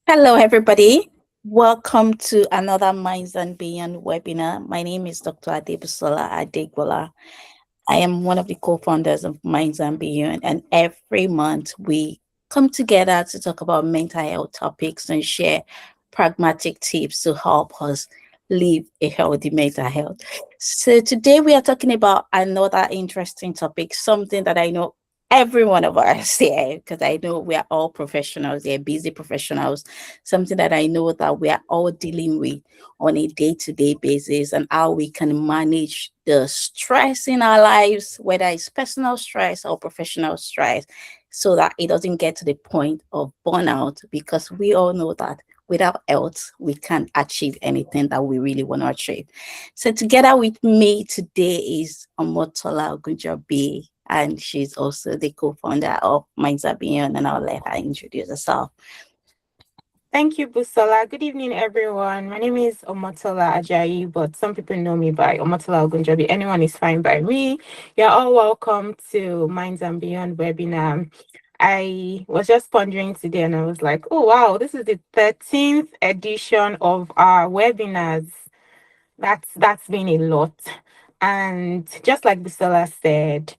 Hello, everybody. Welcome to another Minds and Beyond webinar. My name is Dr. Adebusola Adegbola. I am one of the co-founders of Minds and Beyond, and every month we come together to talk about mental health topics and share pragmatic tips to help us live a healthy mental health. So today we are talking about another interesting topic, something that I know every one of us here, because I know we are all professionals, they're busy professionals, something that I know that we are all dealing with on a day-to-day basis, and how we can manage the stress in our lives, whether it's personal stress or professional stress, so that it doesn't get to the point of burnout, because we all know that without health, we can't achieve anything that we really want to achieve. So together with me today is Omotola Ogunjobi, and she's also the co-founder of Minds Are Beyond, and I'll let her introduce herself. Thank you, Busola. Good evening, everyone. My name is Omotola Ajayi, but some people know me by Omotola Ogunjobi. Anyone is fine by me. You're all welcome to Minds and Beyond webinar. I was just pondering today and I was like, oh, wow, this is the 13th edition of our webinars. That's been a lot. And just like Busola said,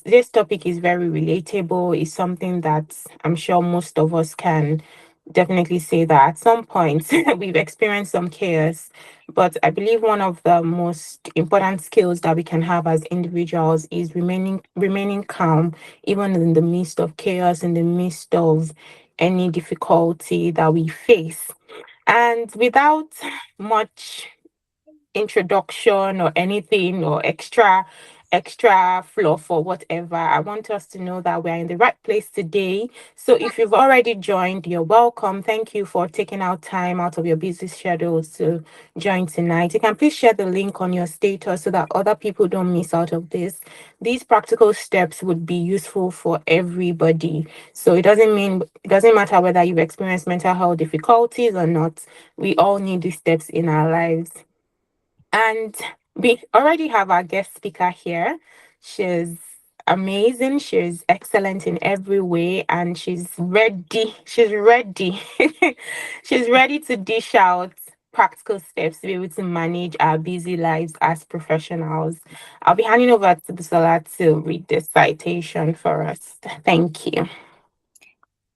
this topic is very relatable. It's something that I'm sure most of us can definitely say that at some point we've experienced some chaos. But I believe one of the most important skills that we can have as individuals is remaining calm, even in the midst of chaos, in the midst of any difficulty that we face. And without much introduction or anything or extra fluff or whatever, I want us to know that we're in the right place today. So if you've already joined, you're welcome. Thank you for taking out time out of your busy schedules to join tonight. You can please share the link on your status so that other people don't miss out of this. These practical steps would be useful for everybody. So it doesn't matter whether you've experienced mental health difficulties or not. We all need these steps in our lives. And we already have our guest speaker here. She's amazing. She's excellent in every way. And she's ready. She's ready. She's ready to dish out practical steps to be able to manage our busy lives as professionals. I'll be handing over to Bisola to read this citation for us. Thank you.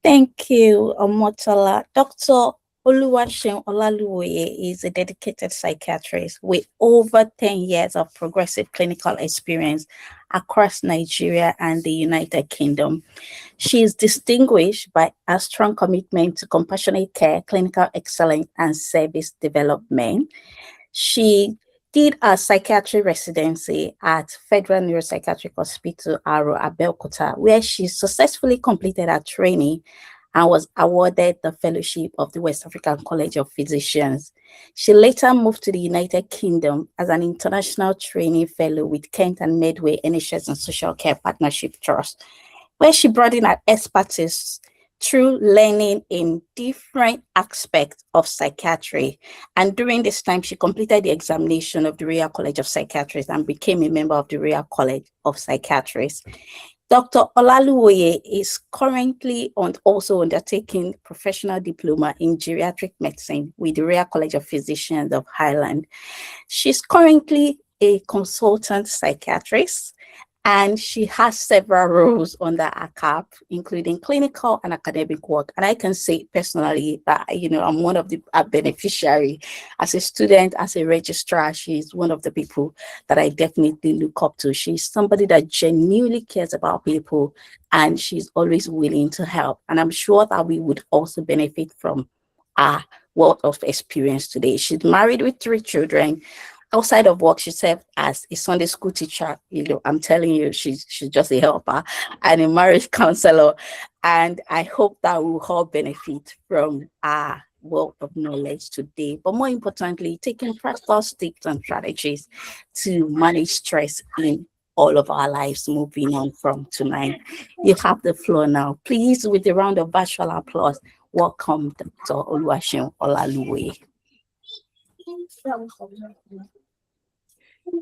Thank you, Omotola. Dr. Oluwaseun Olaluwoye is a dedicated psychiatrist with over 10 years of progressive clinical experience across Nigeria and the United Kingdom. She is distinguished by a strong commitment to compassionate care, clinical excellence, and service development. She did a psychiatry residency at Federal Neuropsychiatric Hospital, Aro, Abeokuta, where she successfully completed her training and was awarded the fellowship of the West African College of Physicians. She later moved to the United Kingdom as an international training fellow with Kent and Medway NHS and Social Care Partnership Trust, where she brought in her expertise through learning in different aspects of psychiatry. And during this time, she completed the examination of the Royal College of Psychiatrists and became a member of the Royal College of Psychiatrists. Dr. Olaluwoye is currently also undertaking professional diploma in geriatric medicine with the Royal College of Physicians of Ireland. She's currently a consultant psychiatrist, and she has several roles under her cap, including clinical and academic work. And I can say personally that, I'm one of the beneficiary. As a student, as a registrar, she's one of the people that I definitely look up to. She's somebody that genuinely cares about people, and she's always willing to help. And I'm sure that we would also benefit from her wealth of experience today. She's married with 3 children. Outside of work, she served as a Sunday school teacher. I'm telling you, she's just a helper and a marriage counselor. And I hope that we will all benefit from our wealth of knowledge today. But more importantly, taking practical tips and strategies to manage stress in all of our lives moving on from tonight. You have the floor now. Please, with a round of virtual applause, welcome Dr. Oluwaseun Olaluwoye.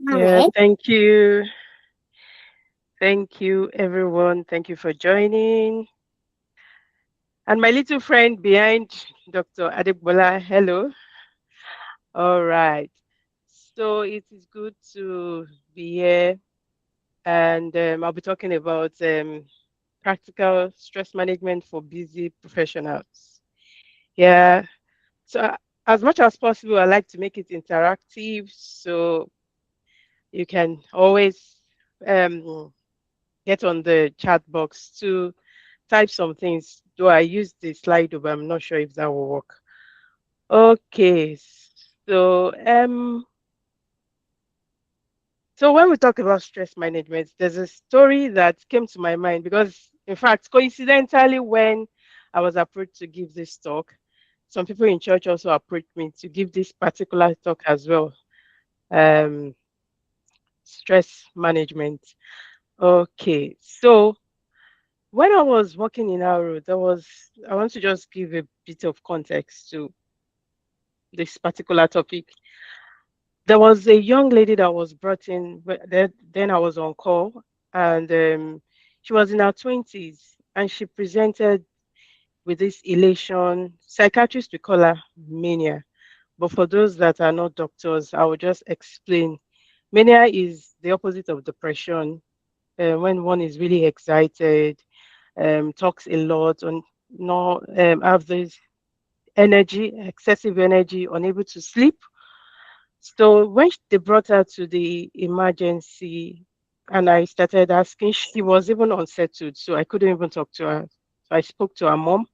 Yeah, thank you. Thank you, everyone. Thank you for joining. And my little friend behind Dr. Adebola. Hello. All right. So it is good to be here, and I'll be talking about practical stress management for busy professionals. Yeah. So as much as possible, I like to make it interactive, so you can always um, get on the chat box to type some things. Though I use the Slido, but I'm not sure if that will work. Okay, so when we talk about stress management, there's a story that came to my mind because, in fact, coincidentally, when I was approached to give this talk, some people in church also approached me to give this particular talk as well. Um, Stress management. Okay, so when I was working in our road, I want to just give a bit of context to this particular topic. There was a young lady that was brought in. Then I was on call, and she was in her 20s, and she presented with this elation. Psychiatrists we call her mania, but for those that are not doctors, I will just explain. Mania is the opposite of depression. When one is really excited, talks a lot, and not have this energy, excessive energy, unable to sleep. So when they brought her to the emergency, and I started asking, she was even unsettled, so I couldn't even talk to her. So I spoke to her mom,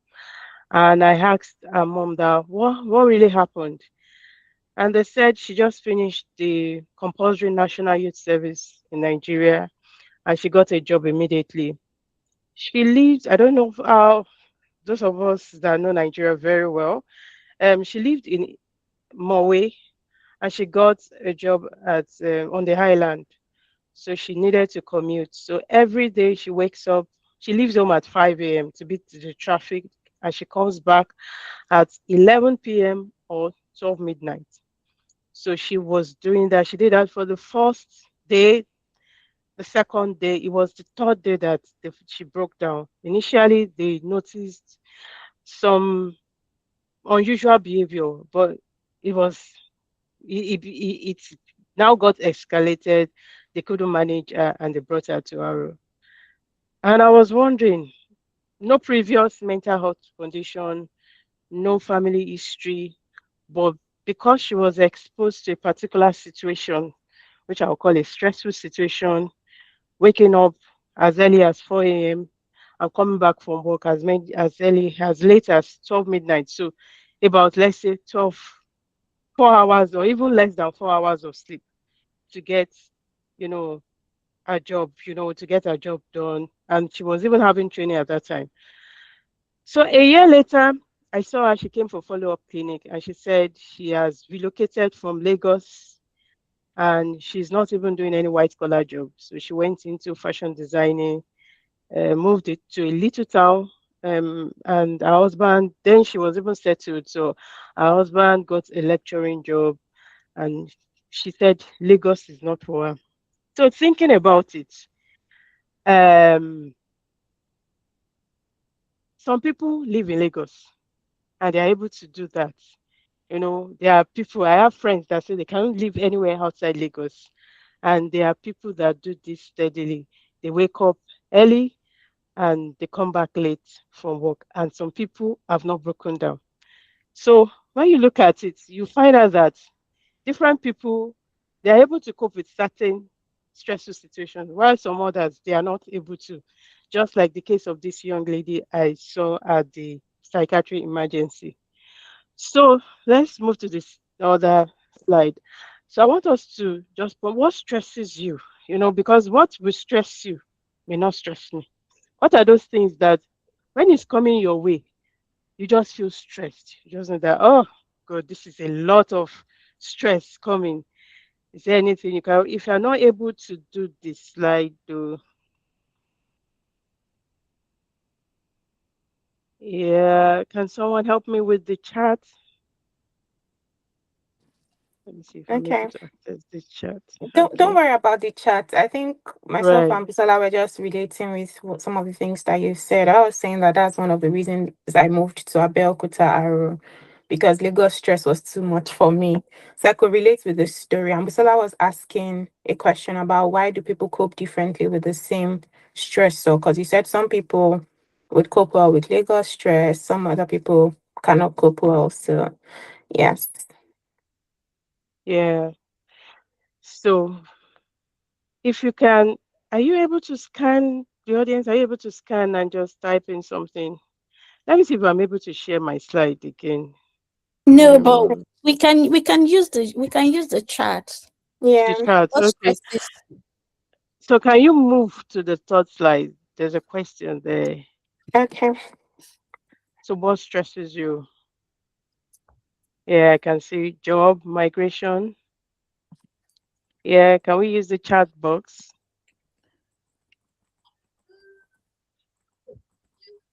and I asked her mom that what really happened, and they said she just finished the compulsory national youth service in Nigeria, and she got a job immediately. She lived, I don't know how those of us that know Nigeria very well, she lived in Mowe, and she got a job at on the highland. So she needed to commute. So every day she wakes up, she leaves home at 5 a.m. to beat the traffic, and she comes back at 11 p.m. or 12 midnight. So she was doing that. She did that for the first day, the second day. It was the third day that she broke down. Initially, they noticed some unusual behavior, but it was it now got escalated. They couldn't manage and they brought her to Aro. And I was wondering, no previous mental health condition, no family history, but because she was exposed to a particular situation, which I'll call a stressful situation, waking up as early as 4 a.m. and coming back from work as early as late as 12 midnight. So about, let's say, 4 hours or even less than 4 hours of sleep to get, you know, a job, to get a job done. And she was even having training at that time. So a year later, I saw her. She came for follow-up clinic, and she said she has relocated from Lagos, and she's not even doing any white collar job. So she went into fashion designing, moved it to a little town. And her husband, then she was even settled. So her husband got a lecturing job, and she said Lagos is not for her. So thinking about it, um, some people live in Lagos and they're able to do that. There are people, I have friends that say they can't live anywhere outside Lagos. And there are people that do this steadily. They wake up early and they come back late from work. And some people have not broken down. So when you look at it, you find out that different people, they are able to cope with certain stressful situations, while some others, they are not able to. Just like the case of this young lady I saw at the psychiatric emergency. So let's move to this other slide. So I want us to just put what stresses you, because what will stress you may not stress me. What are those things that when it's coming your way, you just feel stressed? You just know that, oh, God, this is a lot of stress coming. Is there anything you can, if you're not able to do this slide, though, yeah, can someone help me with the chat? Let me see if I'm Okay. able to access this chat. Don't Okay. worry about the chat. I think myself Right. and Bisola were just relating with some of the things that you said. I was saying that that's one of the reasons I moved to Abeokuta Aro, because Lagos stress was too much for me. So I could relate with this story. And Bisola was asking a question about why do people cope differently with the same stress. So because you said some people would cope well with Lagos stress, some other people cannot cope well. So yes. Yeah. So if you can, are you able to scan the audience? Are you able to scan and just type in something? Let me see if I'm able to share my slide again. No, but Um, we can use the chat. the Yeah. chat. What Okay. stresses? So can you move to the third slide? There's a question there. Okay. So what stresses you? Yeah, I can see job, migration. Yeah, can we use the chat box?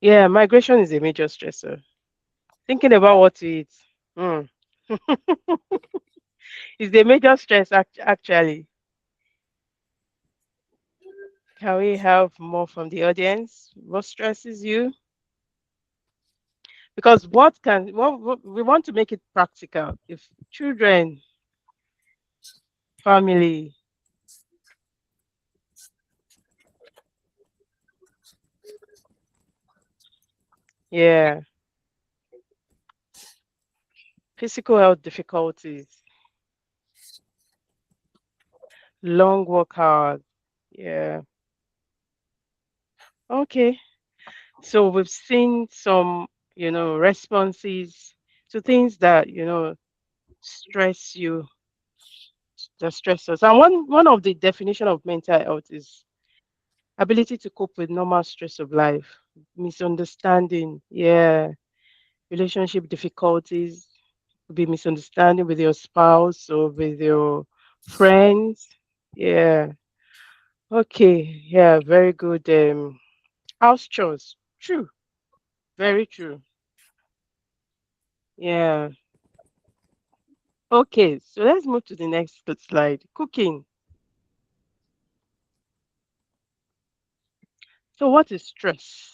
Yeah, migration is a major stressor. Thinking about what to eat. Hmm. Is the major stress actually. Can we have more from the audience? What stresses you? Because what we want to make it practical. If children, family, yeah, physical health difficulties, long work hours, yeah. Okay. So we've seen some, responses to things that, stress you, that stress us. And one of the definition of mental health is ability to cope with normal stress of life, misunderstanding, yeah, relationship difficulties, could be misunderstanding with your spouse or with your friends. Yeah. Okay. Yeah. Very good. House chores. True. Very true. Yeah. Okay. So let's move to the next slide. Cooking. So what is stress?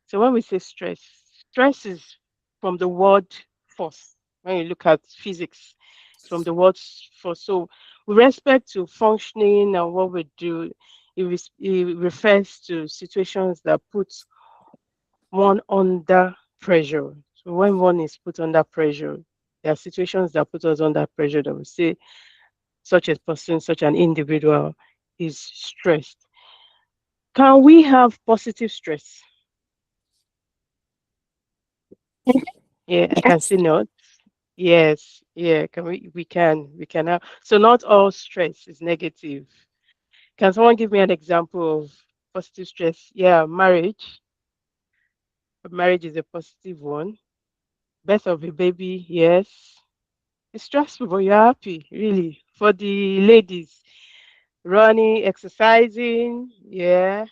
So when we say stress, stress is from the word force. When you look at physics, it's from the word force. So with respect to functioning and what we do, it refers to situations that put one under pressure. So when one is put under pressure, there are situations that put us under pressure that we say such a person, such an individual is stressed. Can we have positive stress? Yeah, I can Yes. see no. Yes, yeah, can we can have, so not all stress is negative. Can someone give me an example of positive stress? Yeah, marriage. Marriage is a positive one. Birth of a baby, yes. It's stressful, but you're happy, really. For the ladies, running, exercising, yeah,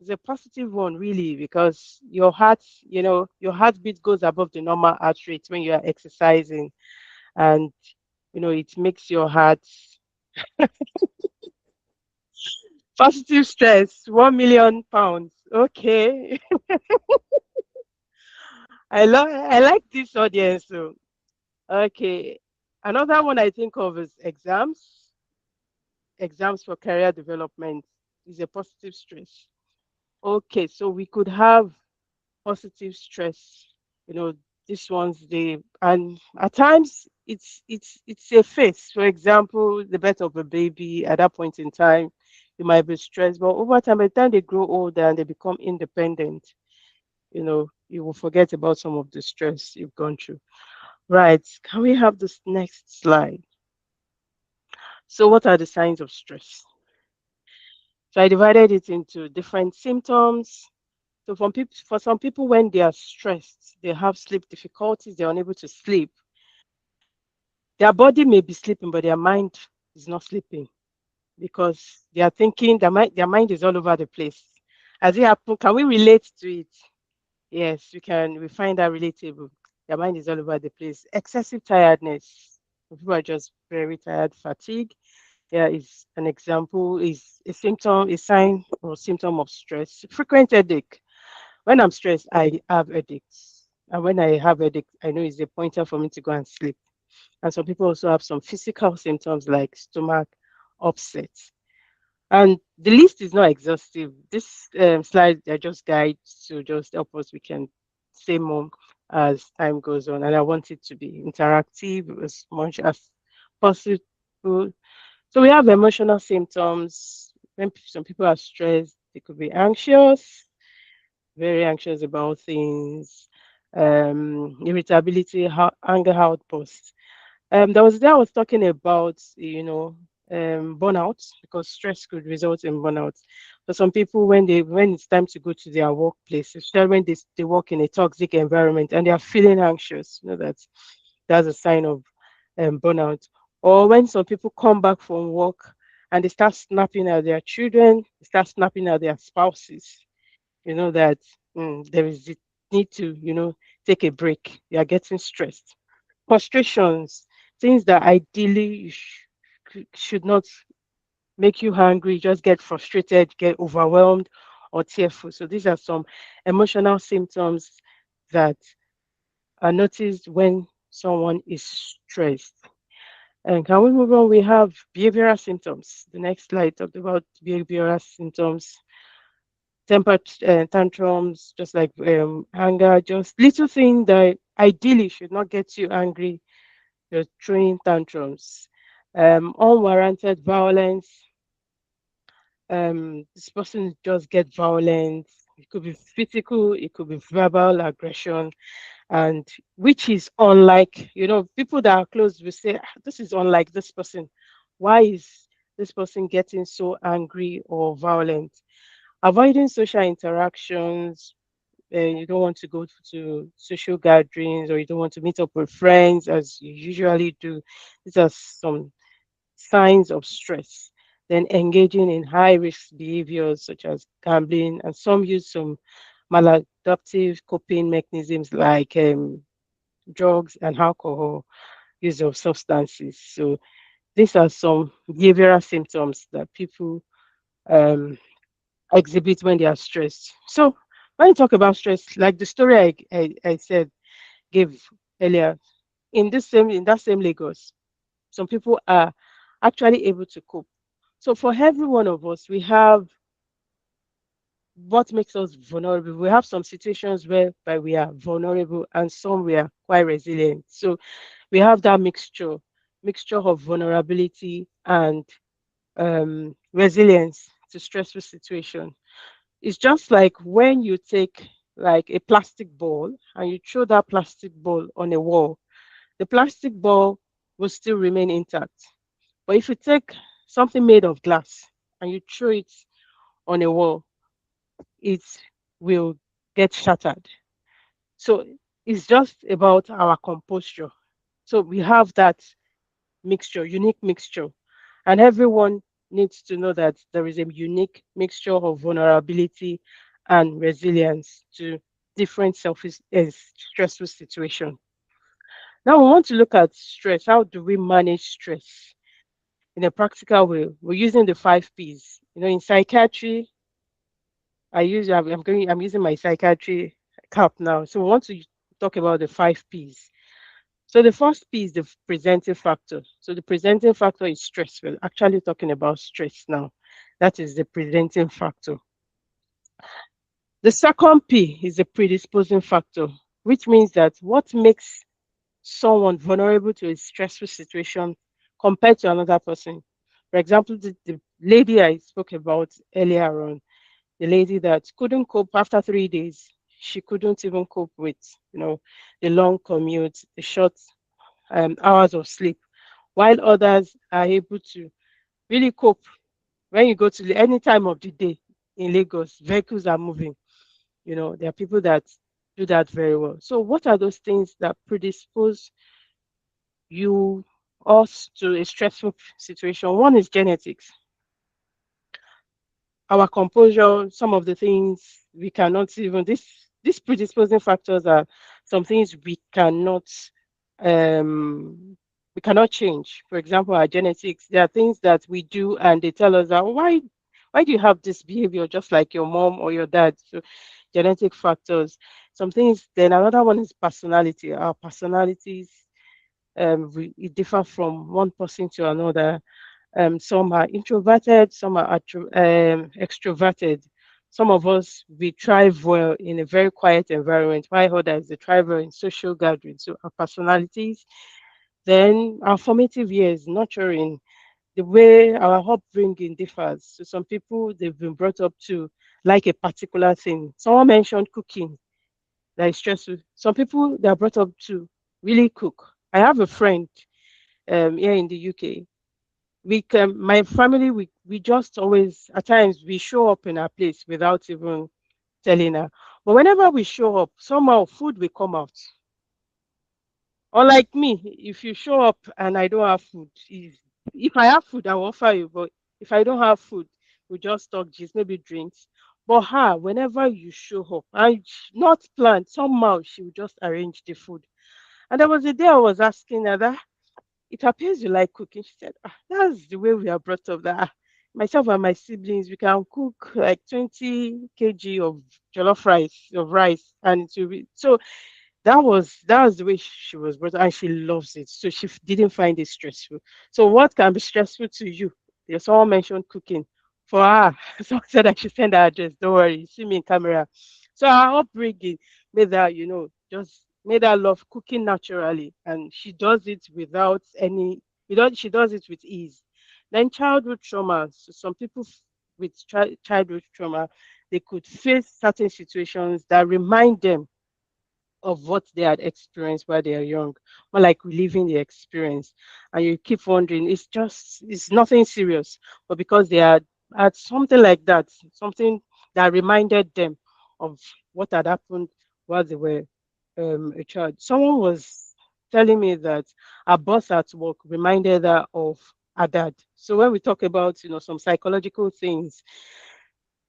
it's a positive one, really, because your heart, your heartbeat goes above the normal heart rate when you are exercising, and it makes your heart. Positive stress, 1 million pounds. Okay. I like this audience. So okay. Another one I think of is exams. Exams for career development is a positive stress. Okay, so we could have positive stress. You know, these ones they and at times it's a phase. For example, the birth of a baby at that point in time, you might be stressed, but over time, by the time they grow older and they become independent, you will forget about some of the stress you've gone through. Right. Can we have this next slide? So, what are the signs of stress? So, I divided it into different symptoms. So, for some people, when they are stressed, they have sleep difficulties, they're unable to sleep. Their body may be sleeping, but their mind is not sleeping because they are thinking, their mind is all over the place. Has it happened? Can we relate to it? Yes, we can. We find that relatable. Their mind is all over the place. Excessive tiredness. People are just very tired, fatigue. Yeah, is an example, is a symptom, a sign or symptom of stress. Frequent headache. When I'm stressed, I have headaches. And when I have headache, I know it's a pointer for me to go and sleep. And some people also have some physical symptoms like stomach upset. And the list is not exhaustive. This slide are just guides to just help us. We can say more as time goes on. And I want it to be interactive as much as possible. So we have emotional symptoms. When some people are stressed, they could be anxious, very anxious about things, irritability, anger outbursts. There was there I was talking about, burnout, because stress could result in burnout. For some people, when it's time to go to their workplace, especially when they work in a toxic environment and they are feeling anxious, that's a sign of burnout. Or when some people come back from work and they start snapping at their children, they start snapping at their spouses, that there is the need to, take a break. You are getting stressed. Frustrations, things that ideally should not make you hungry, just get frustrated, get overwhelmed, or tearful. So these are some emotional symptoms that are noticed when someone is stressed. And can we move on? We have behavioral symptoms. The next slide talked about behavioral symptoms, temper tantrums, just like anger, just little thing that ideally should not get you angry. You're throwing tantrums, unwarranted violence. This person just get violent. It could be physical, it could be verbal aggression, and which is unlike, people that are close will say, "Ah, this is unlike this person. Why is this person getting so angry or violent?" Avoiding social interactions. You don't want to go to social gatherings, or you don't want to meet up with friends as you usually do. These are some signs of stress. Then engaging in high risk behaviors such as gambling, and some use some maladaptive coping mechanisms like drugs and alcohol, use of substances. So these are some behavioral symptoms that people um, exhibit when they are stressed. So when you talk about stress, like the story I said, gave earlier, in that same Lagos, some people are actually able to cope. So for every one of us, we have what makes us vulnerable. We have some situations whereby we are vulnerable and some we are quite resilient. So we have that mixture of vulnerability and resilience to stressful situation. It's just like when you take like a plastic ball and you throw that plastic ball on a wall, the plastic ball will still remain intact. But if you take something made of glass and you throw it on a wall, it will get shattered. So it's just about our composure. So we have that mixture, unique mixture. And everyone needs to know that there is a unique mixture of vulnerability and resilience to different stressful situations. Now we want to look at stress. How do we manage stress in a practical way? We're using the 5 Ps. In psychiatry, I'm using my psychiatry cap now. So we want to talk about the 5 Ps. So the first P is the presenting factor. So the presenting factor is stress. We're actually talking about stress now. That is the presenting factor. The second P is the predisposing factor, which means that what makes someone vulnerable to a stressful situation compared to another person. For example, the lady I spoke about earlier on, the lady that couldn't cope after 3 days, she couldn't even cope with, the long commute, the short hours of sleep, while others are able to really cope. When you go to any time of the day in Lagos, vehicles are moving. There are people that do that very well. So, what are those things that predispose you us to a stressful situation? One is genetics, our composure, some of the things we cannot even these predisposing factors are some things we cannot um we cannot change. For example, our genetics, there are things that we do and they tell us that why do you have this behavior just like your mom or your dad? So genetic factors. Some things, then another one is personality. Our personalities it differ from one person to another. Some are introverted, some are extroverted. Some of us we thrive well in a very quiet environment, while others they thrive well in social gatherings. So our personalities, then our formative years, nurturing, the way our upbringing differs. So some people they've been brought up to like a particular thing. Someone mentioned cooking that is stressful. Some people they are brought up to really cook. I have a friend here in the UK. We can, my family, we just always at times we show up in our place without even telling her. But whenever we show up, somehow food will come out. Unlike me, if you show up and I don't have food, if I have food, I will offer you. But if I don't have food, we just talk just maybe drinks. But her, whenever you show up and not planned, somehow she will just arrange the food. And there was a day I was asking her that it appears you like cooking. She said, that's the way we are brought up. That myself and my siblings, we can cook like 20 kg of jollof rice, and it will be so that was the way she was brought up, and she loves it. So she didn't find it stressful. So what can be stressful to you? There's someone mentioned cooking. For her, someone said I should send her address. Don't worry, you see me in camera. So our upbringing made her, just made her love cooking naturally, and she does it without any. She does it with ease. Then childhood trauma. So some people with childhood trauma, they could face certain situations that remind them of what they had experienced while they are young, more like reliving the experience. And you keep wondering, it's nothing serious, but because they had something like that, something that reminded them of what had happened while they were a child. Someone was telling me that a boss at work reminded her of her dad. So when we talk about, some psychological things,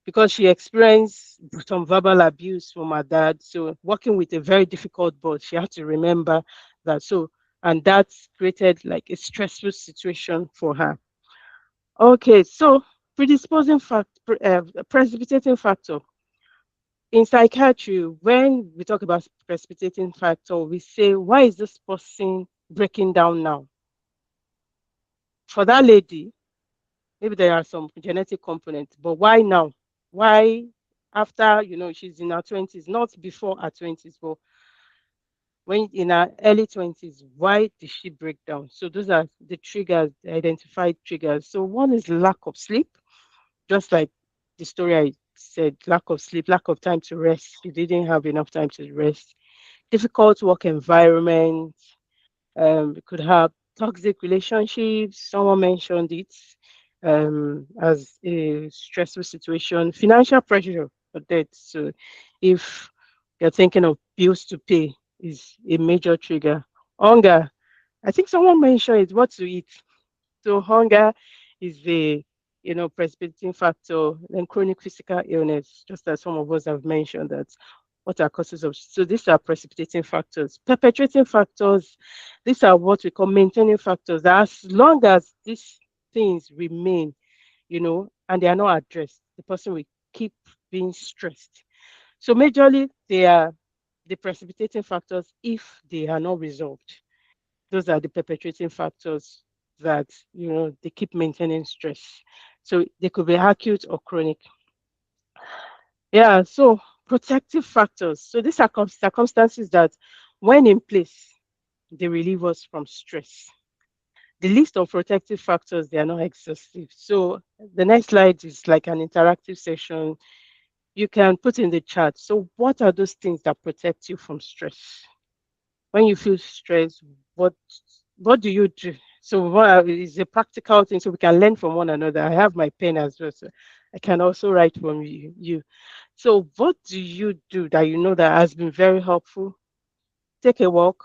because she experienced some verbal abuse from her dad. So working with a very difficult boss, she had to remember that. So and that created like a stressful situation for her. Okay, so precipitating factor in psychiatry. When we talk about precipitating factor, we say, why is this person breaking down now? For that lady, maybe there are some genetic components, but why now? Why after she's in her 20s, not before her 20s, but when in her early 20s, why did she break down? So those are the triggers, the identified triggers. So one is lack of sleep, just like the story I said, lack of sleep, lack of time to rest. She didn't have enough time to rest. Difficult work environment, we could have toxic relationships. Someone mentioned it as a stressful situation. Financial pressure for debt. So, if you're thinking of bills to pay, is a major trigger. Hunger. I think someone mentioned it. What to eat. So, hunger is the precipitating factor. Then chronic physical illness, just as some of us have mentioned that what are causes of so these are precipitating factors. Perpetuating factors, these are what we call maintaining factors. That as long as these things remain, and they are not addressed, the person will keep being stressed. So majorly they are the precipitating factors if they are not resolved. Those are the perpetuating factors that they keep maintaining stress. So they could be acute or chronic. Yeah, so protective factors. So these are circumstances that, when in place, they relieve us from stress. The list of protective factors, they are not exhaustive. So the next slide is like an interactive session. You can put in the chat. So what are those things that protect you from stress? When you feel stressed, what what do you do? So what is a practical thing so we can learn from one another. I have my pen as well, so I can also write from you. So what do you do that you know that has been very helpful? Take a walk.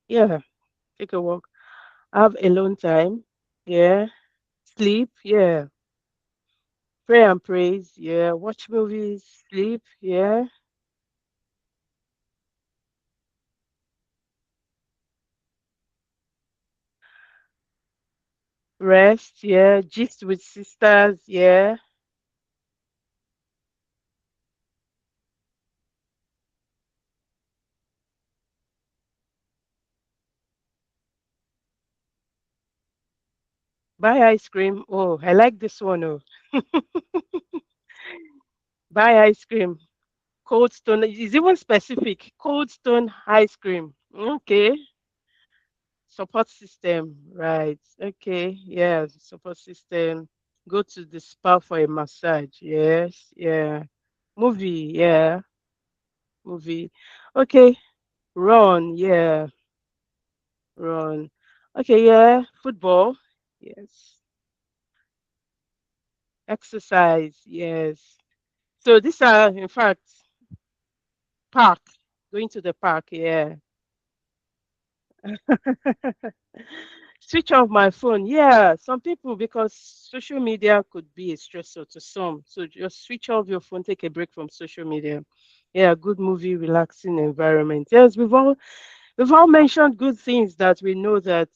Yeah, take a walk. Have alone time. Yeah. Sleep. Yeah. Pray and praise. Yeah. Watch movies. Sleep. Yeah. Rest, yeah. Gist with sisters, yeah. Buy ice cream. Oh, I like this one. Oh, buy ice cream. Cold Stone is even specific. Cold Stone ice cream. Okay. Support system. Right. Okay. Yeah. Support system. Go to the spa for a massage. Yes. Yeah. Movie. Yeah. Movie. Okay. Run. Yeah. Run. Okay. Yeah. Football. Yes. Exercise. Yes. So these are, in fact, park. Going to the park. Yeah. Switch off my phone. Yeah, some people, because social media could be a stressor to some. So just switch off your phone, take a break from social media. Yeah, good movie, relaxing environment. Yes, we've all mentioned good things that we know that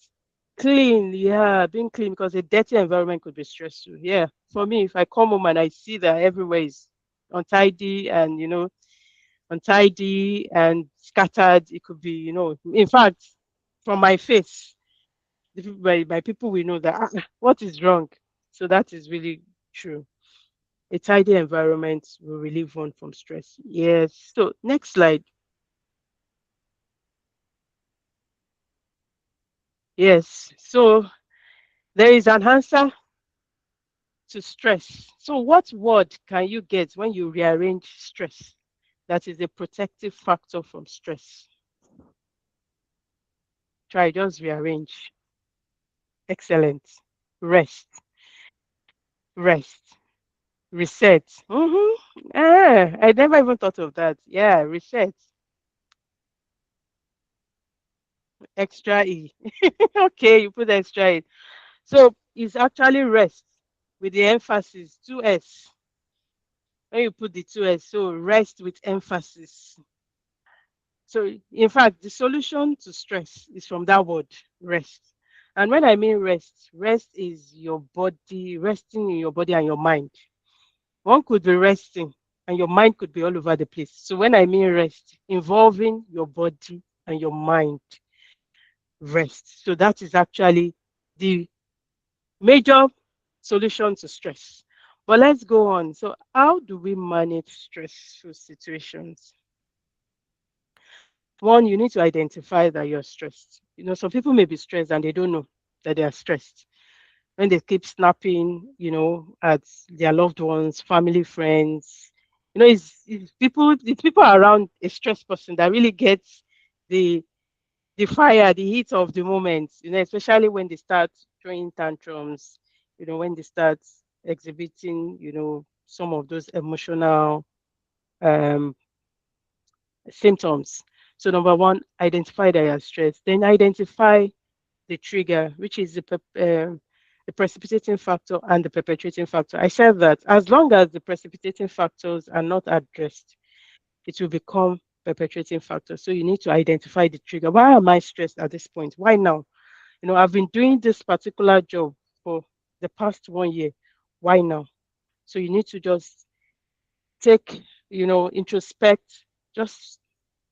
clean, yeah, being clean, because a dirty environment could be stressful. Yeah. For me, if I come home and I see that everywhere is untidy and untidy and scattered, it could be, in fact, from my face by people we know that what is wrong. So that is really true. A tidy environment will relieve one from stress. Yes. So next slide. Yes. So there is an answer to stress. So what word can you get when you rearrange stress? That is a protective factor from stress. Try just rearrange. Excellent. Rest. Rest. Reset. I never even thought of that. Yeah, reset. Extra E. Okay, you put extra E. So it's actually rest with the emphasis, 2S. When you put the 2S, so rest with emphasis. So in fact, the solution to stress is from that word, rest. And when I mean rest, rest is your body, resting in your body and your mind. One could be resting and your mind could be all over the place. So when I mean rest, involving your body and your mind, rest. So that is actually the major solution to stress. But let's go on. So, how do we manage stressful situations? One, you need to identify that you're stressed. Some people may be stressed and they don't know that they are stressed. When they keep snapping, at their loved ones, family, friends, it's people around a stressed person that really gets the the fire, the heat of the moment, especially when they start throwing tantrums, when they start exhibiting, some of those emotional um, symptoms. So, number one, identify that you're stressed. Then identify the trigger, which is the precipitating factor and the perpetuating factor. I said that as long as the precipitating factors are not addressed, it will become perpetuating factor. So you need to identify the trigger. Why am I stressed at this point? Why now? I've been doing this particular job for the past 1 year. Why now? So you need to just take, introspect, just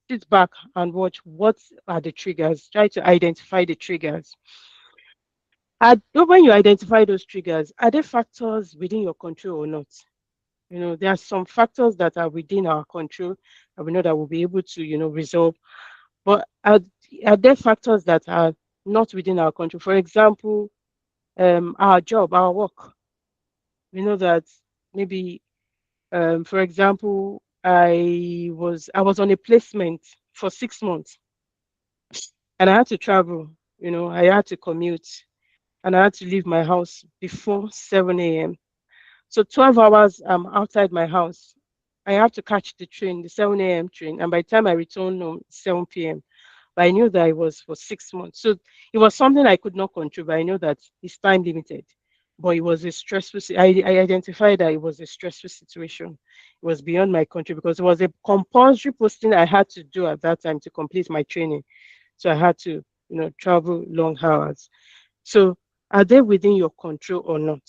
sit back and watch what are the triggers. Try to identify the triggers. When you identify those triggers, are there factors within your control or not? There are some factors that are within our control and we know that we'll be able to, resolve. But are there factors that are not within our control? For example, our job, our work. We know that maybe, for example, I was on a placement for 6 months and I had to travel. I had to commute and I had to leave my house before 7 a.m. So 12 hours outside my house. I have to catch the train, the 7 a.m. train, and by the time I return home, 7 p.m. But I knew that it was for 6 months. So it was something I could not control, but I know that it's time limited. But it was a stressful, I identified that it was a stressful situation. It was beyond my control because it was a compulsory posting I had to do at that time to complete my training. So I had to, travel long hours. So Are they within your control or not?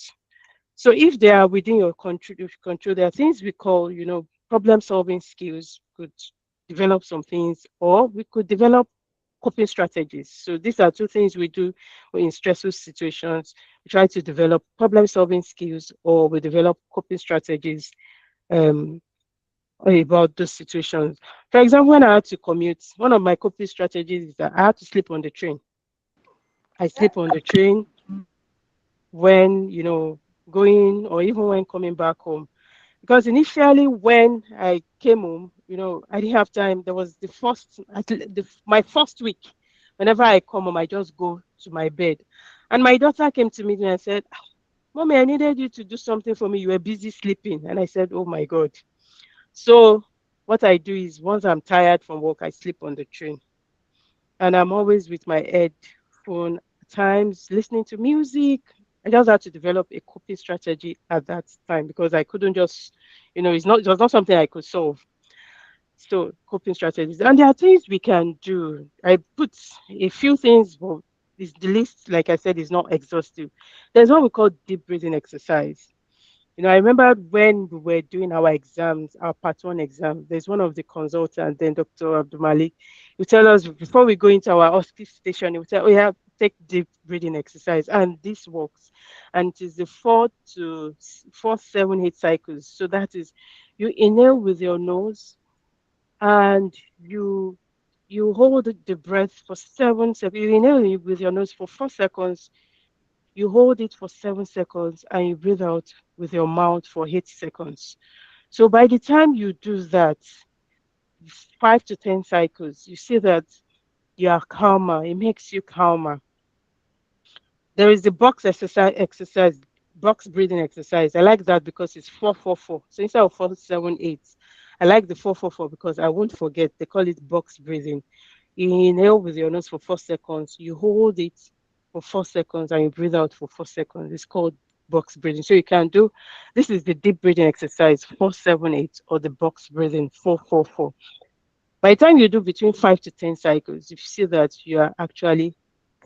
So if they are within your control, there are things we call, problem solving skills. Could develop some things, or we could develop coping strategies. So these are two things we do in stressful situations. We try to develop problem solving skills, or we develop coping strategies um, about those situations. For example, when I had to commute, one of my coping strategies is that I had to sleep on the train. I sleep on the train when, going, or even when coming back home. Because initially, when I came home, I didn't have time. There was my first week. Whenever I come home, I just go to my bed. And my daughter came to me and said, Mommy, I needed you to do something for me. You were busy sleeping. And I said, Oh my God. So what I do is once I'm tired from work, I sleep on the train. And I'm always with my headphone at times, listening to music. I just had to develop a coping strategy at that time because I couldn't just, it was not something I could solve. So coping strategies. And there are things we can do. I put a few things, but the list, like I said, is not exhaustive. There's what we call deep breathing exercise. I remember when we were doing our exams, our part one exam, there's one of the consultants, then Dr. Abdul Malik, who tell us before we go into our hospice station, he will tell, oh yeah, take deep breathing exercise. And this works. And it is the 4, 7, 8 cycles. So that is you inhale with your nose and you hold the breath for 7 seconds. You inhale with your nose for 4 seconds, you hold it for 7 seconds, and you breathe out with your mouth for 8 seconds. So by the time you do that, 5 to 10 cycles, you see that you are calmer. It makes you calmer. There is the box breathing exercise. I like that because it's 4-4-4. So instead of 4-7-8, I like the 4-4-4 because I won't forget. They call it box breathing. You inhale with your nose for 4 seconds, you hold it for 4 seconds, and you breathe out for 4 seconds. It's called box breathing. So you can do this is the deep breathing exercise 4-7-8 or the box breathing 4-4-4. By the time you do between 5 to 10 cycles, you see that you are actually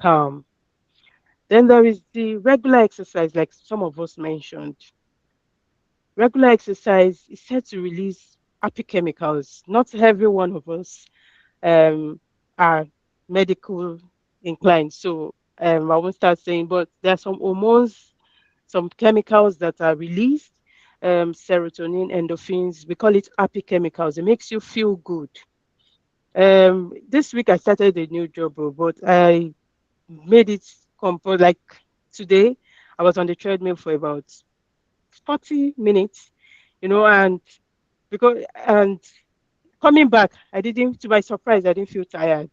calm. Then there is the regular exercise, like some of us mentioned. Regular exercise is said to release happy chemicals. Not every one of us um, are medical inclined. So I won't start saying, but there are some hormones, some chemicals that are released, serotonin, endorphins. We call it happy chemicals. It makes you feel good. This week I started a new job, but I made it compose like today. I was on the treadmill for about 40 minutes, and and coming back, I didn't, to my surprise, I didn't feel tired.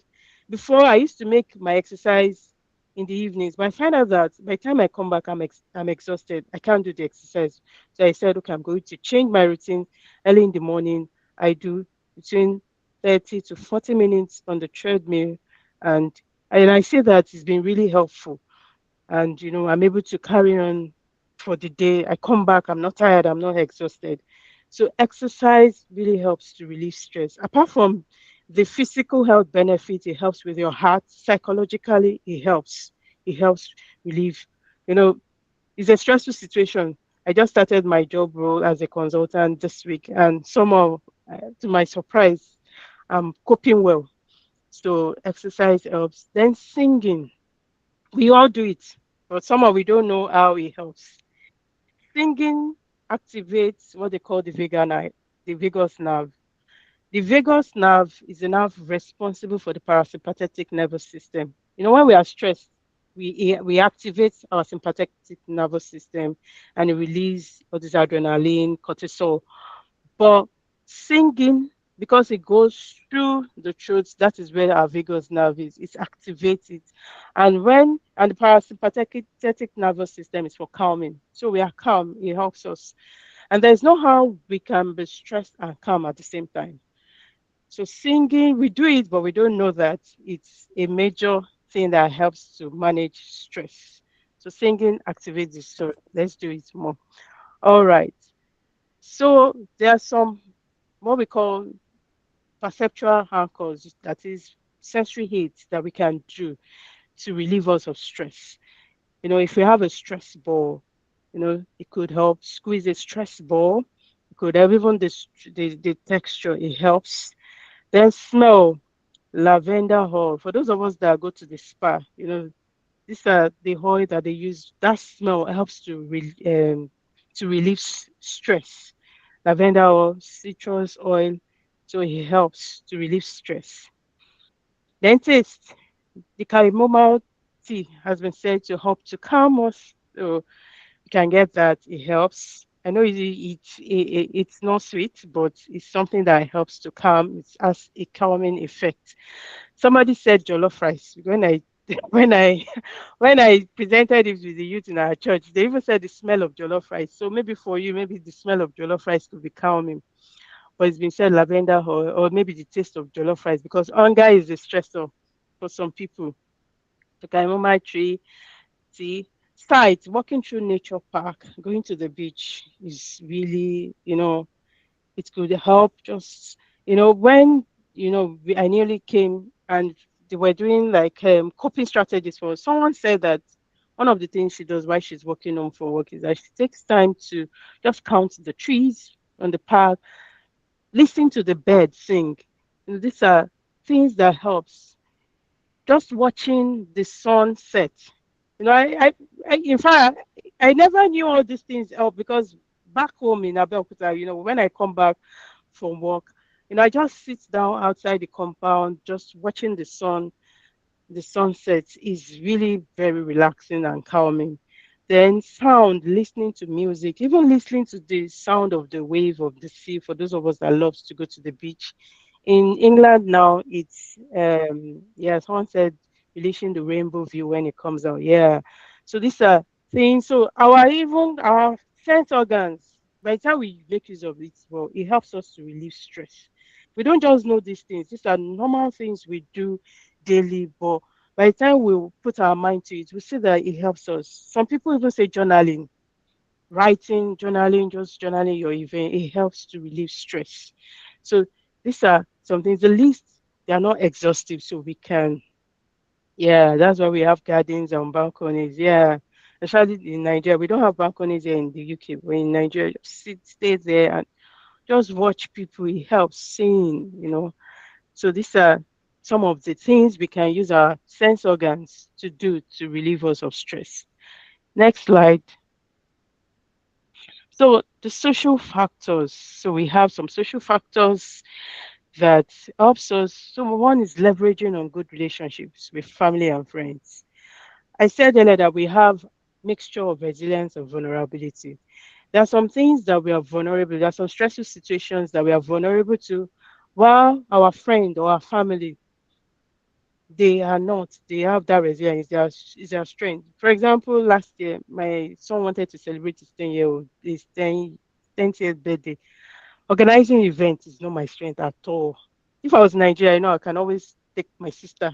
Before, I used to make my exercise in the evenings, but I find out that by the time I come back, I'm exhausted. I can't do the exercise. So I said, okay, I'm going to change my routine. Early in the morning, I do between 30 to 40 minutes on the treadmill. And, and I see that it's been really helpful, and I'm able to carry on for the day. I come back, I'm not tired, I'm not exhausted. So exercise really helps to relieve stress. Apart from the physical health benefit, it helps with your heart. Psychologically, it helps relieve. you know it's a stressful situation. I just started my job role as a consultant this week, and somehow, to my surprise, I'm coping well. So exercise helps. Then singing, we all do it, but somehow we don't know how it helps. Singing activates what they call the vagus nerve. The vagus nerve is the nerve responsible for the parasympathetic nervous system. When we are stressed, we activate our sympathetic nervous system, and it release all this adrenaline, cortisol. But singing, because it goes through the throat, that is where our vagus nerve is. It's activated. And the parasympathetic nervous system is for calming. So we are calm, it helps us. And there's no how we can be stressed and calm at the same time. So singing, we do it, but we don't know that it's a major thing that helps to manage stress. So singing activates it. So let's do it more. All right. So there are some what we call perceptual anchors, that is sensory hits that we can do to relieve us of stress. If you have a stress ball, it could help squeeze a stress ball. It could have even the texture, it helps. Then smell, lavender oil. For those of us that go to the spa, these are the oil that they use. That smell helps to relieve stress. Lavender oil, citrus oil, so it helps to relieve stress. Then taste. The chamomile tea has been said to help to calm us. So you can get that. It helps. I know it's not sweet, but it's something that helps to calm. It has a calming effect. Somebody said jollof rice when I when I when I presented it with the youth in our church. They even said the smell of jollof rice. So maybe for you, maybe the smell of jollof rice could be calming. But it's been said lavender or maybe the taste of jollof rice because hunger is a stressor for some people. The chamomile tree, tea, sight, walking through nature park, going to the beach is really, it could help just, when, I nearly came and they were doing like coping strategies for us. Someone said that one of the things she does while she's working home for work is that she takes time to just count the trees on the park, listen to the birds sing. These are things that helps. Just watching the sun set. In fact, I never knew all these things help because back home in Abeokuta, when I come back from work, I just sit down outside the compound, just watching the sunset is really very relaxing and calming. Then sound, listening to music, even listening to the sound of the wave of the sea for those of us that loves to go to the beach. In England now, it's yeah, someone said releasing the rainbow view when it comes out. Yeah. So these are things. So our sense organs, by the time we make use of it, well, it helps us to relieve stress. We don't just know these things. These are normal things we do daily, but by the time we put our mind to it, we see that it helps us. Some people even say journaling, writing, journaling, just journaling your event, it helps to relieve stress. So these are some things. The list, they are not exhaustive, so we can, yeah, that's why we have gardens and balconies. Yeah. Especially in Nigeria. We don't have balconies here in the UK, but in Nigeria, just stay there and just watch people. It helps seeing. So these are some of the things we can use our sense organs to do to relieve us of stress. Next slide. So the social factors. So we have some social factors that helps us. So one is leveraging on good relationships with family and friends. I said earlier that we have mixture of resilience and vulnerability. There are some things that we are vulnerable. There are some stressful situations that we are vulnerable to, while our friend or our family, they are not. They have that resilience. Is their strength. For example, last year, my son wanted to celebrate his 10-year-old, his 10th year birthday. Organizing events is not my strength at all. If I was in Nigeria, I can always take my sister.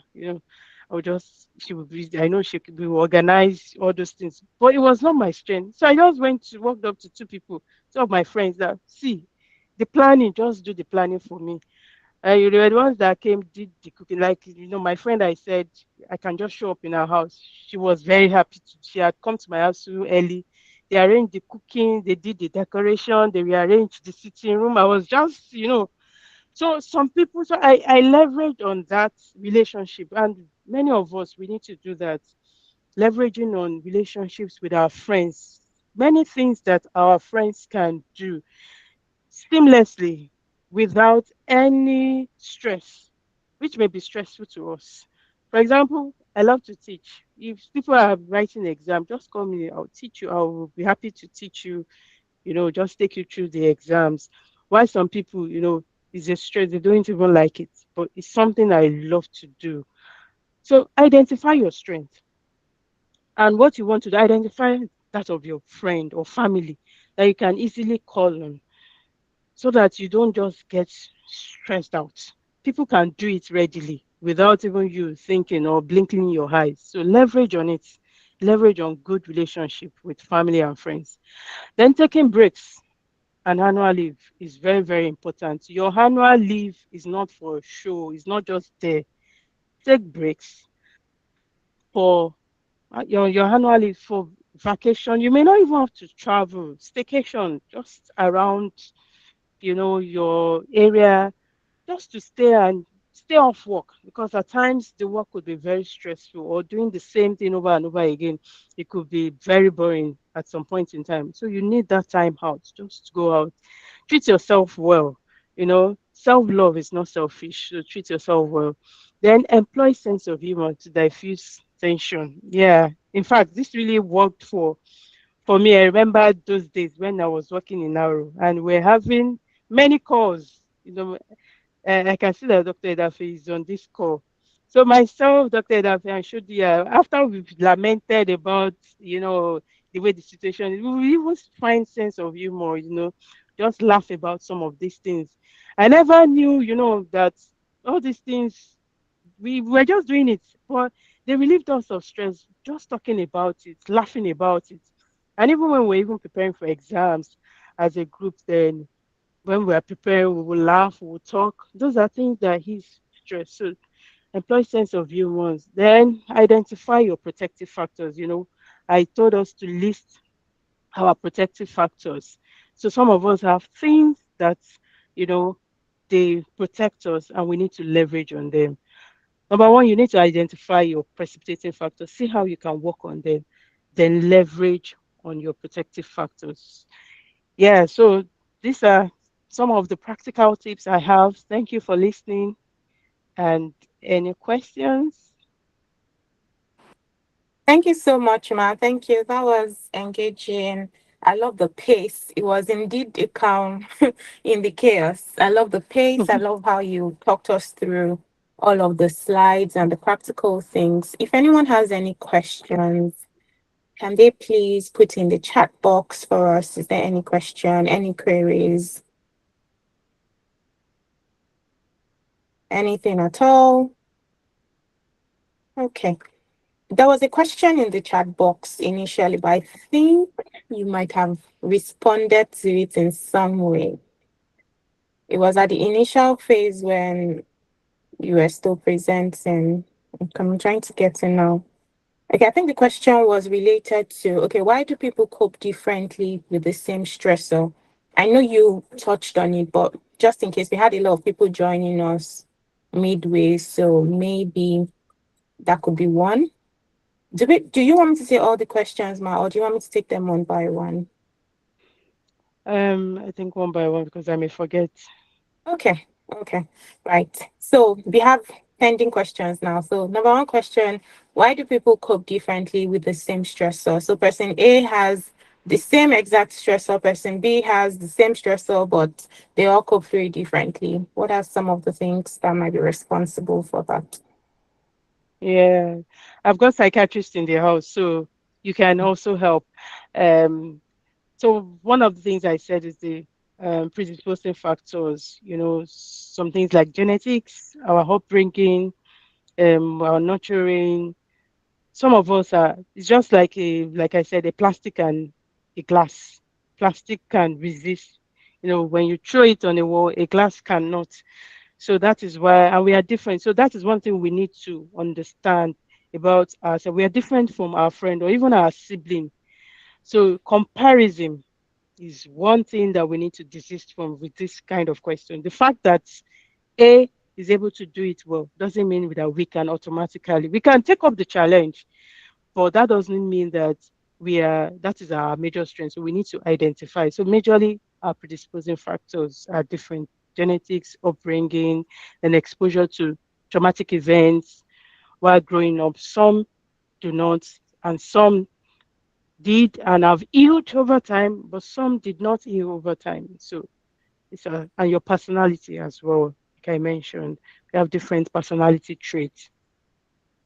I would just she would be. I know she could be organize all those things, but it was not my strength. So I just walked up to two people, two of my friends that see the planning. Just do the planning for me. You were the ones that came, did the cooking. Like, my friend, I said, I can just show up in her house. She was very happy. She had come to my house so early. They arranged the cooking, they did the decoration, they rearranged the sitting room. I was just. So some people, so I leveraged on that relationship. And many of us, we need to do that. Leveraging on relationships with our friends. Many things that our friends can do seamlessly without any stress, which may be stressful to us. For example, I love to teach. If people are writing an exam, just call me. I'll teach you. I will be happy to teach you, just take you through the exams. Why some people, it's a stress, they don't even like it, but it's something I love to do. So identify your strength and what you want to do. Identify that of your friend or family that you can easily call on so that you don't just get stressed out. People can do it readily without even you thinking or blinking your eyes. So leverage on it. Leverage on good relationship with family and friends. Then taking breaks and annual leave is very, very important. Your annual leave is not for a show. It's not just there. Take breaks for your annual leave for vacation. You may not even have to travel, staycation just around, your area, just to stay off work, because at times the work could be very stressful, or doing the same thing over and over again, it could be very boring at some point in time. So you need that time out, just to go out, treat yourself well. Self-love is not selfish, so treat yourself well. Then employ sense of humor to diffuse tension. Yeah, in fact, this really worked for me. I remember those days when I was working in Nauru and we're having many calls. I can see that Dr. Edafe is on this call. So myself, Dr. Edafe, and Shodia, after we've lamented about, the way the situation is, we even find sense of humor, just laugh about some of these things. I never knew, that all these things, we were just doing it, but they relieved us of stress, just talking about it, laughing about it. And even when we're even preparing for exams as a group, then when we are preparing, we will laugh, we will talk. Those are things that he's stress. So employ sense of humor. Then identify your protective factors. I told us to list our protective factors. So some of us have things that, you know, they protect us and we need to leverage on them. Number one, you need to identify your precipitating factors, see how you can work on them, then leverage on your protective factors. Yeah, so these are some of the practical tips I have. Thank you for listening. And any questions? Thank you so much, Ma. Thank you. That was engaging. I love the pace. It was indeed a calm in the chaos. I love the pace. I love how you talked us through all of the slides and the practical things. If anyone has any questions, can they please put in the chat box for us? Is there any question, any queries, anything at all? Okay. There was a question in the chat box initially, but I think you might have responded to it in some way. It was at the initial phase when you were still presenting. I'm trying to get to know. Okay, I think the question was related to, okay, why do people cope differently with the same stressor? I know you touched on it, but just in case, we had a lot of people joining us midway, so maybe that could be one. Do you want me to say all the questions, Ma, or do you want me to take them one by one? I think one by one because I may forget. Okay, okay, right. So we have pending questions now. So number one question, why do people cope differently with the same stressor? So person A has the same exact stressor, person B has the same stressor, but they all cope very differently. What are some of the things that might be responsible for that? Yeah, I've got psychiatrists in the house, so you can also help. Um, so one of the things I said is the predisposing factors, some things like genetics, our upbringing, our nurturing. Some of us are, it's just like I said, a plastic and a glass. Plastic can resist. When you throw it on a wall, a glass cannot. So that is why, and we are different. So that is one thing we need to understand about us. We are different from our friend or even our sibling. So comparison is one thing that we need to desist from with this kind of question. The fact that A is able to do it well doesn't mean that we can take up the challenge, but that doesn't mean that that is our major strength. So we need to identify. So majorly our predisposing factors are different: genetics, upbringing, and exposure to traumatic events while growing up. Some do not, and some did and have healed over time, but some did not heal over time. So and your personality as well, like I mentioned, we have different personality traits.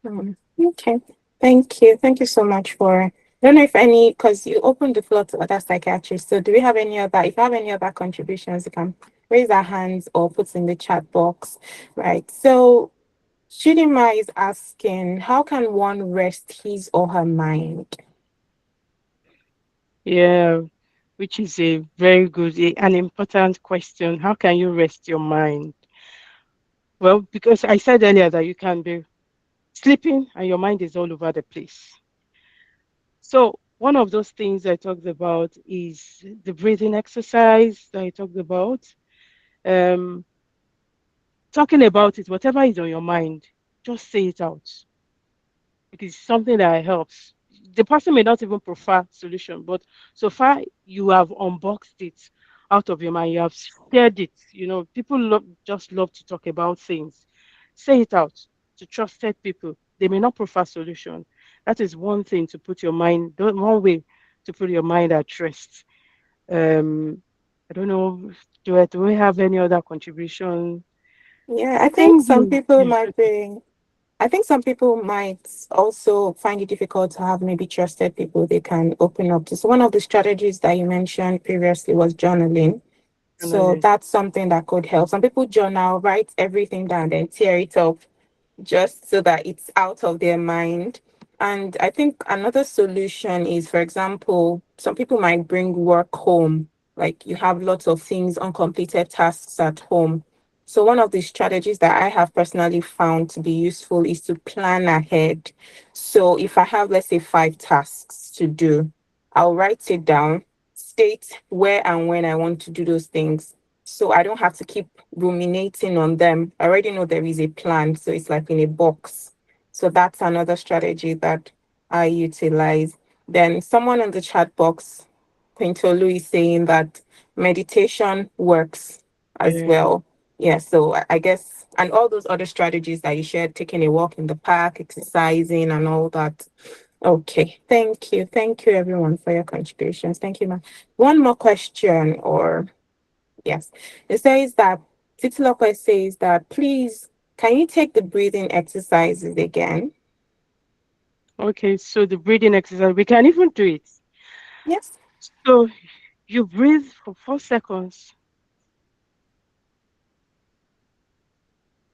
Okay. Thank you. Thank you so much for. I don't know if any, because you opened the floor to other psychiatrists. So do we have any other? If you have any other contributions, you can raise our hands or put in the chat box. Right. So Chidima is asking, how can one rest his or her mind? Yeah, which is a very good, an important question. How can you rest your mind? Well, because I said earlier that you can be sleeping and your mind is all over the place. So one of those things I talked about is the breathing exercise that I talked about. Um, Talking about it, whatever is on your mind, just say it out. It is something that helps. The person may not even prefer solution, but so far you have unboxed it out of your mind. You have shared it. People just love to talk about things. Say it out to trusted people. They may not prefer solution. That is one thing to put your mind. One way to put your mind at rest. Um, I don't know. Do we have any other contribution? Yeah, I think you. Yeah. I think some people might also find it difficult to have maybe trusted people they can open up to. So one of the strategies that you mentioned previously was journaling. So Finally. that's something that could help. Some people journal, write everything down, then tear it up just so that it's out of their mind. And I think another solution is, for example, some people might bring work home, like you have lots of things, uncompleted tasks at home. So, one of the strategies that I have personally found to be useful is to plan ahead. So, if I have, let's say, 5 tasks to do, I'll write it down, state where and when I want to do those things, so I don't have to keep ruminating on them. I already know there is a plan, so it's like in a box. So that's another strategy that I utilize. Then someone in the chat box, Quintolu, is saying that meditation works as Yeah. well. Yeah, so I guess, and all those other strategies that you shared, taking a walk in the park, exercising, and all that. Okay, thank you. Thank you, everyone, for your contributions. Thank you, ma'am. One more question, or yes. It says that Titilope says that please, can you take the breathing exercises again? Okay, so the breathing exercise, we can even do it. Yes. So you breathe for 4 seconds,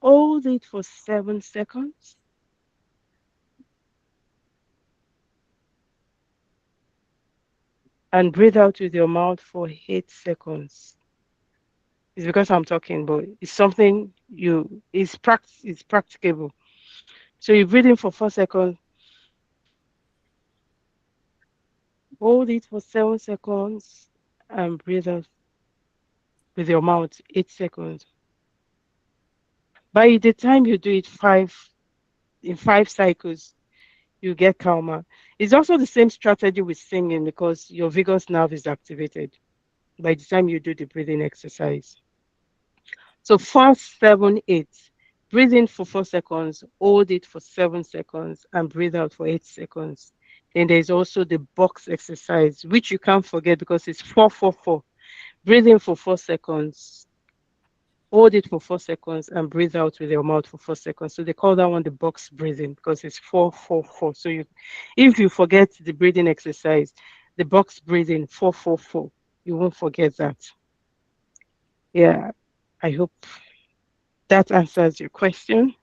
hold it for 7 seconds, and breathe out with your mouth for 8 seconds. It's because I'm talking, but it's something it's practicable. So you breathe in for 4 seconds, hold it for 7 seconds, and breathe out with your mouth 8 seconds. By the time you do it in 5 cycles, you get calmer. It's also the same strategy with singing because your vagus nerve is activated by the time you do the breathing exercise. So 4, 7, 8. Breathe in for 4 seconds, hold it for 7 seconds, and breathe out for 8 seconds. Then there's also the box exercise, which you can't forget because it's 4, 4, 4. Breathe in for 4 seconds, hold it for 4 seconds, and breathe out with your mouth for 4 seconds. So they call that one the box breathing because it's 4, 4, 4. So if you forget the breathing exercise, the box breathing 4, 4, 4, you won't forget that. Yeah, I hope that answers your question.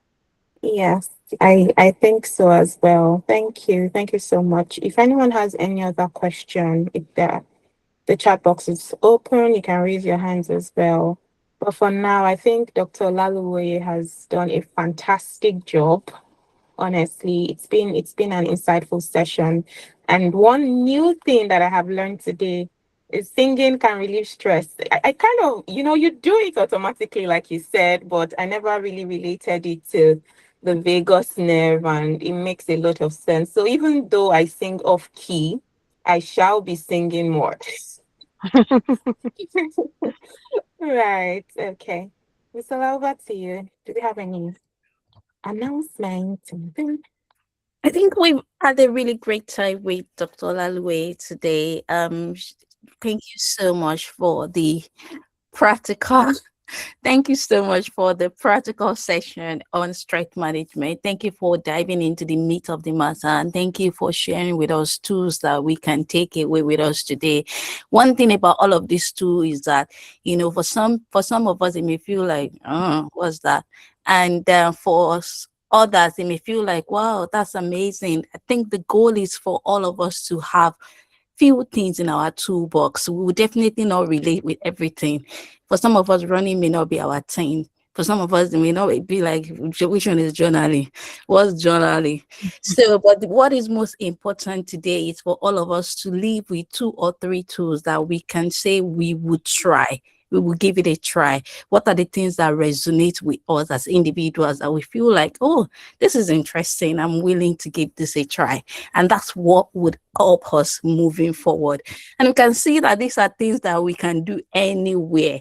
Yes, I think so as well. Thank you. Thank you so much. If anyone has any other question, if the chat box is open, you can raise your hands as well. But for now, I think Dr. Laluwe has done a fantastic job. Honestly, it's been an insightful session. And one new thing that I have learned today is singing can relieve stress. I kind of, you do it automatically, like you said, but I never really related it to the vagus nerve, and it makes a lot of sense. So even though I sing off key, I shall be singing more. Right. Okay. Mr. over to you. Do we have any announcement? I think we've had a really great time with Dr. Lalue today. Thank you so much for the practical. Thank you so much for the practical session on stress management. Thank you for diving into the meat of the matter, and thank you for sharing with us tools that we can take away with us today. One thing about all of these tools is that, for some of us, it may feel like, what's that? And for us others, it may feel like, wow, that's amazing. I think the goal is for all of us to have few things in our toolbox. We will definitely not relate with everything. For some of us, running may not be our thing. For some of us, it may not be like, which one is journaling? What's journaling? So, but what is most important today is for all of us to live with 2 or 3 tools that we can say we would try. We will give it a try. What are the things that resonate with us as individuals that we feel like, oh, this is interesting. I'm willing to give this a try. And that's what would help us moving forward. And we can see that these are things that we can do anywhere.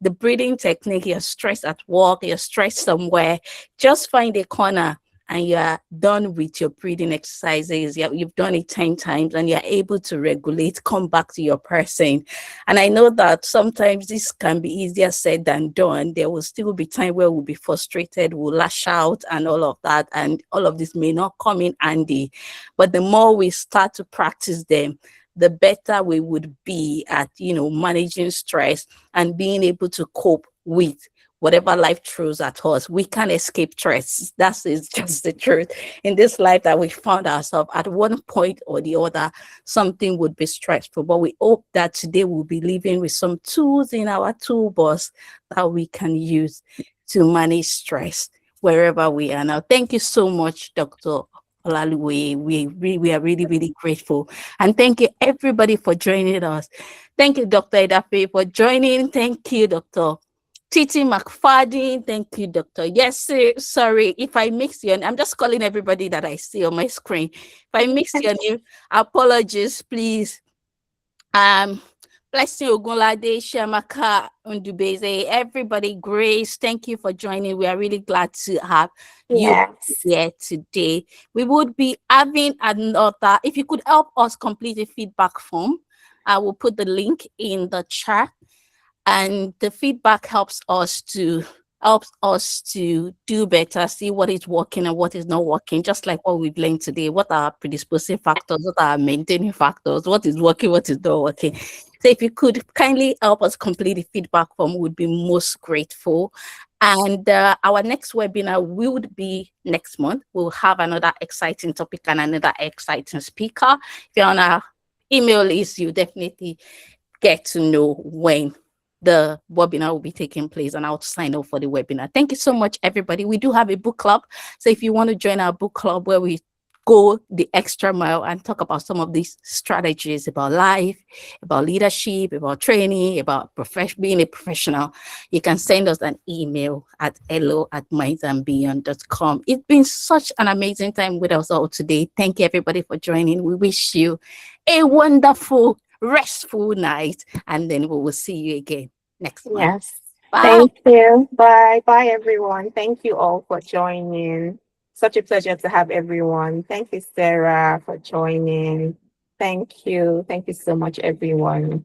The breathing technique, you're stressed at work, you're stressed somewhere, just find a corner and you're done with your breathing exercises. You've done it 10 times and you're able to regulate, come back to your person. And I know that sometimes this can be easier said than done. There will still be time where we'll be frustrated, we'll lash out and all of that. And all of this may not come in handy. But the more we start to practice them, the better we would be at, managing stress and being able to cope with whatever life throws at us. We can't escape stress. That is just the truth. In this life that we found ourselves at one point or the other, something would be stressful. But we hope that today we'll be living with some tools in our toolbox that we can use to manage stress wherever we are now. Thank you so much, Dr. Olaluwoye. We are really, really grateful. And thank you everybody for joining us. Thank you, Dr. Edafe, for joining. Thank you, Dr. Titi McFadden. Thank you, Dr. Yes, sir. Sorry if I mixed your name. I'm just calling everybody that I see on my screen. If I mixed your name, apologies, please. Blessing Ogunlade, Shamaka Ndubeze, everybody, Grace, thank you for joining. We are really glad to have you here today. We would be having another, if you could help us complete a feedback form, I will put the link in the chat. And the feedback helps us to do better, see what is working and what is not working, just like what we've learned today. What are predisposing factors? What are maintaining factors? What is working? What is not working? So if you could kindly help us complete the feedback form, we would be most grateful. And our next webinar will be next month. We'll have another exciting topic and another exciting speaker. If you're on our email list, you definitely get to know when the webinar will be taking place, and I'll sign up for the webinar. Thank you so much, everybody. We do have a book club. So if you want to join our book club where we go the extra mile and talk about some of these strategies about life, about leadership, about training, about being a professional, you can send us an email at hello@mindsandbeyond.com. It's been such an amazing time with us all today. Thank you, everybody, for joining. We wish you a wonderful, restful night, and then we will see you again next month. Yes. Bye. Thank you. Bye. Bye, everyone. Thank you all for joining. Such a pleasure to have everyone. Thank you, Sarah, for joining. Thank you. Thank you so much, everyone.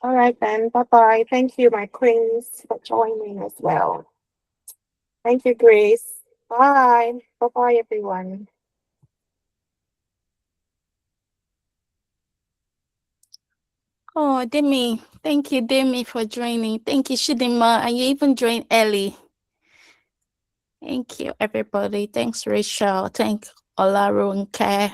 All right, then. Bye-bye. Thank you, my queens, for joining as well. Thank you, Grace. Bye. Bye-bye, everyone. Oh, Demi. Thank you, Demi, for joining. Thank you, Shidima. And you even joined early. Thank you, everybody. Thanks, Rachel. Thank Olarunke.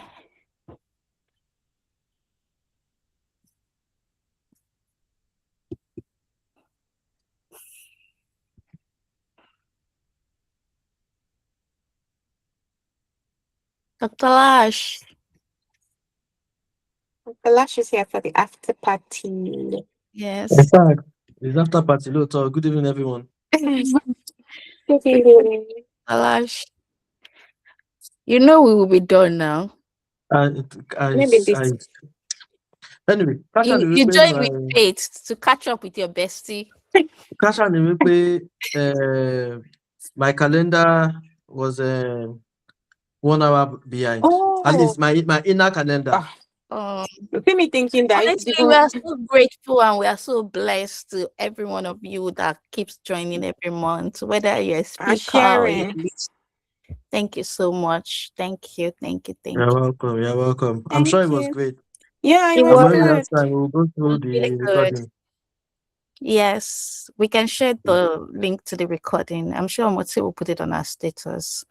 Dr. Lash. The Lash is here for the after party. Yes. In fact, it's after party. Good evening, everyone. Good evening. Lash. You know we will be done now. Maybe this. Anyway, You join with Faith to catch up with your bestie. My calendar was 1 hour behind. Oh. At least my inner calendar. Me thinking that honestly, we are so grateful and we are so blessed to every one of you that keeps joining every month, whether you're a speaker or you're thank you so much. Thank you. You're welcome. You're welcome. I'm sure it was great. Yeah, it was was good. Good. Next time we'll go through the really recording. Yes, we can share the link to the recording. I'm sure Motsi will put it on our status.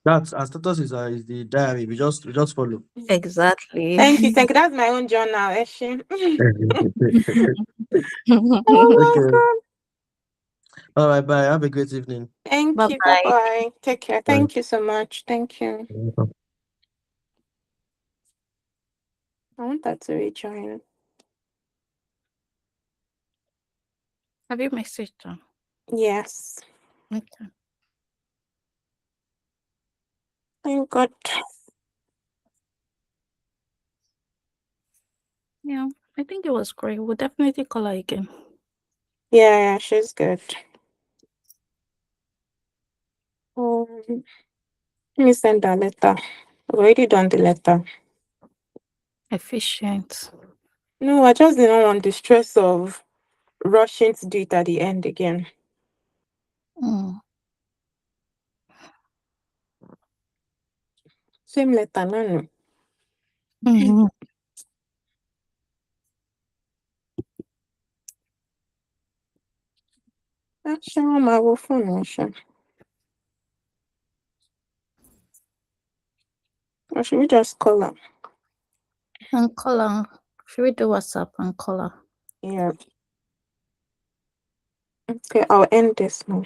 That's our status is the diary. We just follow. Exactly. Thank you. That's my own journal, Eshe. Okay. All right, bye. Have a great evening. Thank you. Bye-bye. Bye-bye. Take care. Bye. Thank you so much. Thank you. You're welcome. I want that to rejoin. Have you messaged her? Yes. Okay. Thank God. Yeah, I think it was great. We'll definitely call her again. Yeah, she's good. Let me send that letter. I've already done the letter. Efficient. No, I just didn't want the stress of rushing to do it at the end again. Mm. Same letter, no. Mhm. Actually, my phone, or should we just call her? And call her. Should we do WhatsApp and call her? Yeah. Okay, I'll end this now.